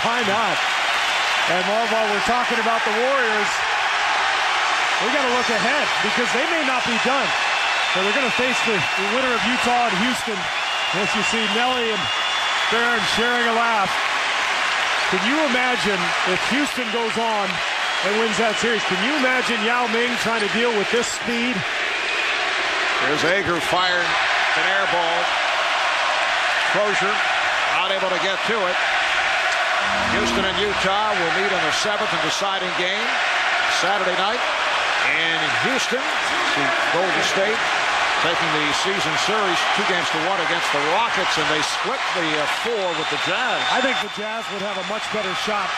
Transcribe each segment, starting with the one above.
Why not? And while we're talking about the Warriors, we got to look ahead because they may not be done. So they're going to face the winner of Utah and Houston. As you see Nelly and Barron sharing a laugh. Can you imagine if Houston goes on and wins that series? Can you imagine Yao Ming trying to deal with this speed? There's Ager fired an air ball. Crozier not able to get to it. Houston and Utah will meet in the 7th and deciding game Saturday night in Houston. See Golden State taking the season series 2-1 against the Rockets, and they split the 4 with the Jazz. I think the Jazz would have a much better shot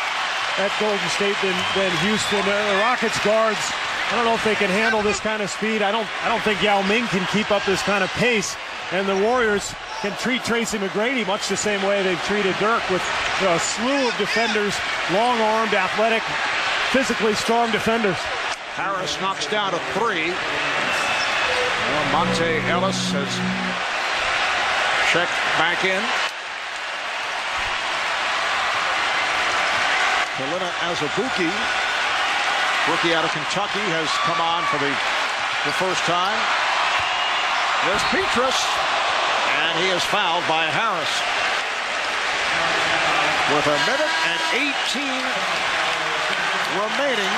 at Golden State than Houston. The Rockets guards, I don't know if they can handle this kind of speed. I don't think Yao Ming can keep up this kind of pace. And the Warriors can treat Tracy McGrady much the same way they've treated Dirk, with a slew of defenders, long-armed, athletic, physically strong defenders. Harris knocks down a 3. Monte Ellis has checked back in. Helena Azubuike, rookie out of Kentucky, has come on for the first time. There's Petrus, and he is fouled by Harris. With 1:18 remaining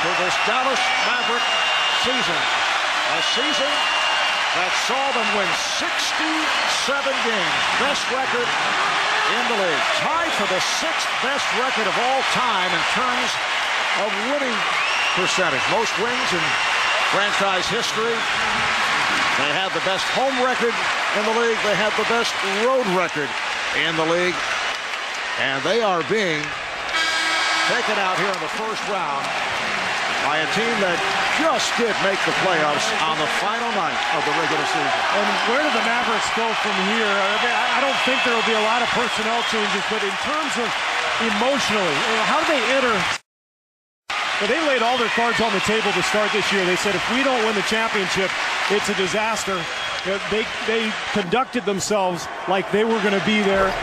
for this Dallas Maverick season. A season that saw them win 67 games. Best record in the league. Tied for the 6th best record of all time in terms of winning percentage. Most wins in franchise history. They have the best home record in the league. They have the best road record in the league. And they are being taken out here in the first round by a team that just did make the playoffs on the final night of the regular season. And where do the Mavericks go from here? I don't think there will be a lot of personnel changes, but in terms of emotionally, how do they enter? Well, they laid all their cards on the table to start this year. They said if we don't win the championship, it's a disaster. They conducted themselves like they were going to be there.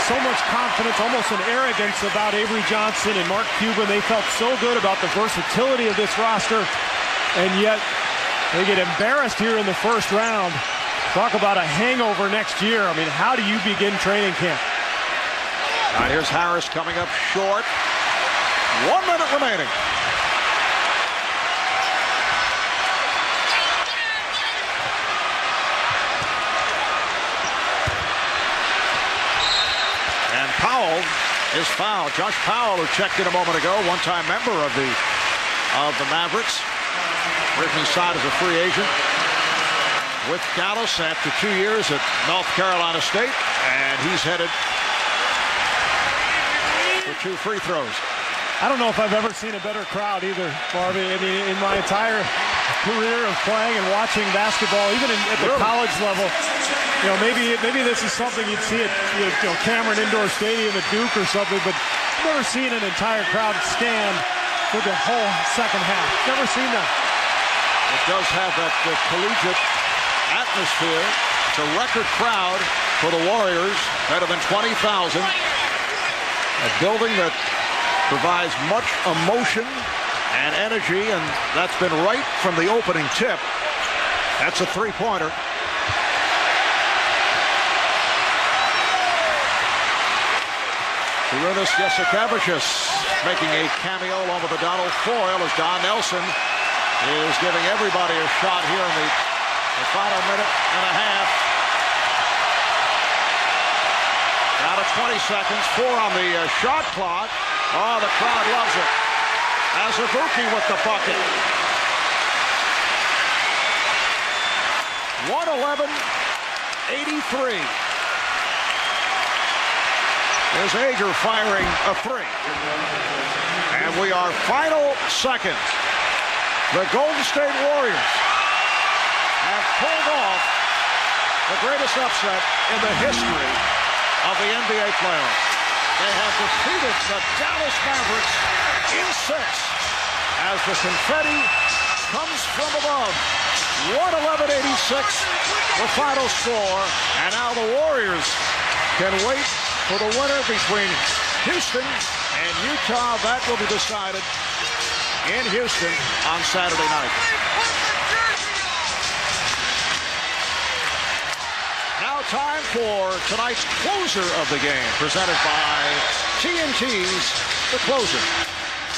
So much confidence, almost an arrogance about Avery Johnson and Mark Cuban. They felt so good about the versatility of this roster, and yet they get embarrassed here in the first round. Talk about a hangover next year. I mean, how do you begin training camp? Now here's Harris coming up short. 1 minute remaining. Powell is fouled. Josh Powell, who checked in a moment ago, one-time member of the Mavericks, originally signed as a free agent with Dallas after 2 years at North Carolina State, and he's headed for 2 free throws. I don't know if I've ever seen a better crowd either, Barbie. I mean, in my entire career of playing and watching basketball, even at the college level. You know, maybe this is something you'd see at Cameron Indoor Stadium at Duke or something, but I've never seen an entire crowd stand for the whole second half. Never seen that. It does have that collegiate atmosphere. It's a record crowd for the Warriors, better than 20,000. A building that provides much emotion and energy, and that's been right from the opening tip. That's a three-pointer. Sarunas Jasikevičius making a cameo along with the Donald Foyle as Don Nelson is giving everybody a shot here in the final minute and a half. Down to 20 seconds, 4 on the shot clock. Oh, the crowd loves it. Azubuike with the bucket. 111-83. There's Ager firing a 3. And we are final seconds. The Golden State Warriors have pulled off the greatest upset in the history of the NBA playoffs. They have defeated the Dallas Mavericks in 6 as the confetti comes from above. 111-86, the final score, and now the Warriors can wait for the winner between Houston and Utah. That will be decided in Houston on Saturday night. Now time for tonight's closer of the game, presented by TNT's The Closer.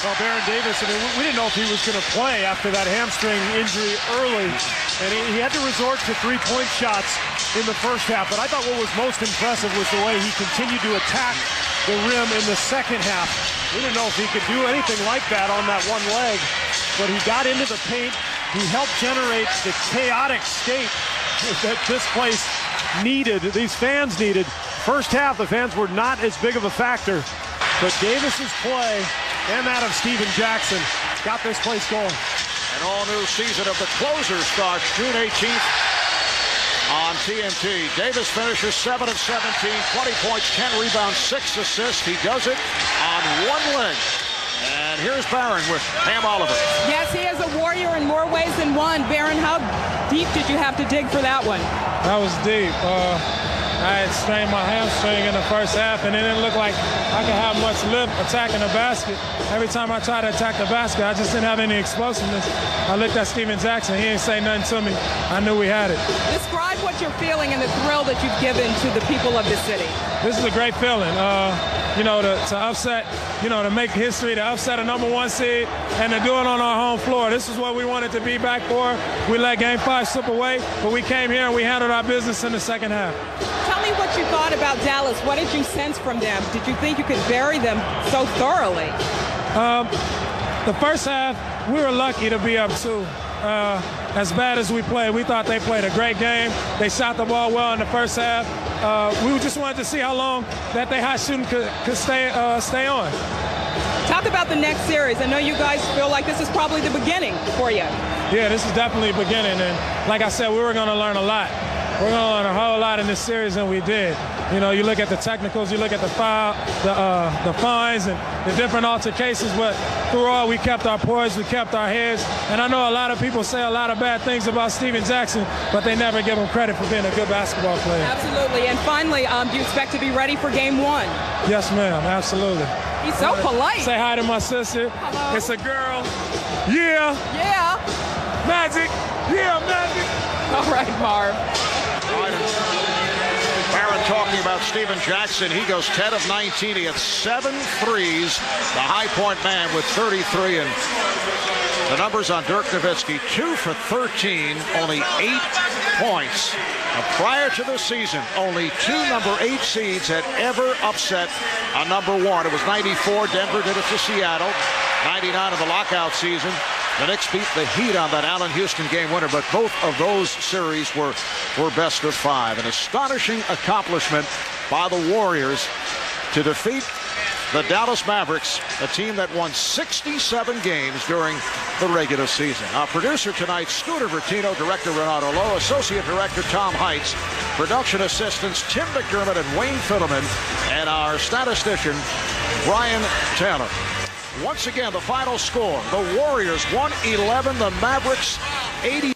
Well, Baron Davis, I mean, we didn't know if he was going to play after that hamstring injury early, and he had to resort to three-point shots in the first half. But I thought what was most impressive was the way he continued to attack the rim in the second half. We didn't know if he could do anything like that on that one leg, but he got into the paint. He helped generate the chaotic state that this place needed, these fans needed. First half, the fans were not as big of a factor, but Davis's play and that of Steven Jackson got this place going. An all-new season of The Closer starts June 18th on TNT. Davis finishes 7 of 17, 20 points, 10 rebounds, 6 assists. He does it on one leg. And here's Baron with Pam Oliver. Yes, he is a warrior in more ways than one. Baron, how deep did you have to dig for that one? That was deep. I had strained my hamstring in the first half, and it didn't look like I could have much lift attacking the basket. Every time I tried to attack the basket, I just didn't have any explosiveness. I looked at Steven Jackson. He didn't say nothing to me. I knew we had it. Describe what you're feeling and the thrill that you've given to the people of the city. This is a great feeling. To upset, to make history, to upset a #1 seed, and to do it on our home floor. This is what we wanted to be back for. We let Game 5 slip away, but we came here and we handled our business in the second half. Tell me what you thought about Dallas. What did you sense from them? Did you think you could bury them so thoroughly? The first half, we were lucky to be up 2. As bad as we played, we thought they played a great game. They shot the ball well in the first half. We just wanted to see how long that they hot shooting could stay on. Talk about the next series. I know you guys feel like this is probably the beginning for you. Yeah, this is definitely the beginning. And like I said, we were going to learn a lot. We're going to learn a whole lot in this series, and we did. You look at the technicals, you look at the fines and the different altercations, but through all, we kept our poise, we kept our heads. And I know a lot of people say a lot of bad things about Steven Jackson, but they never give him credit for being a good basketball player. Absolutely. And finally, do you expect to be ready for Game 1? Yes, ma'am. Absolutely. He's so polite. Say hi to my sister. Hello. It's a girl. Yeah. Yeah. Magic. Yeah, Magic. All right, Marv. Baron talking about Steven Jackson. He goes 10 of 19. He had 7 threes. The high point man with 33. And the numbers on Dirk Nowitzki, 2 for 13, only 8 points. Now, prior to this season, only 2 number 8 seeds had ever upset a number 1. It was 94. Denver did it to Seattle. 99 of the lockout season. The Knicks beat the Heat on that Allen Houston game winner, but both of those series were best of 5. An astonishing accomplishment by the Warriors to defeat the Dallas Mavericks, a team that won 67 games during the regular season. Our producer tonight, Scooter Bertino, director Renato Lowe, associate director Tom Heitz, production assistants Tim McDermott and Wayne Fiddleman, and our statistician Brian Taylor. Once again, the final score, the Warriors 111, the Mavericks 80.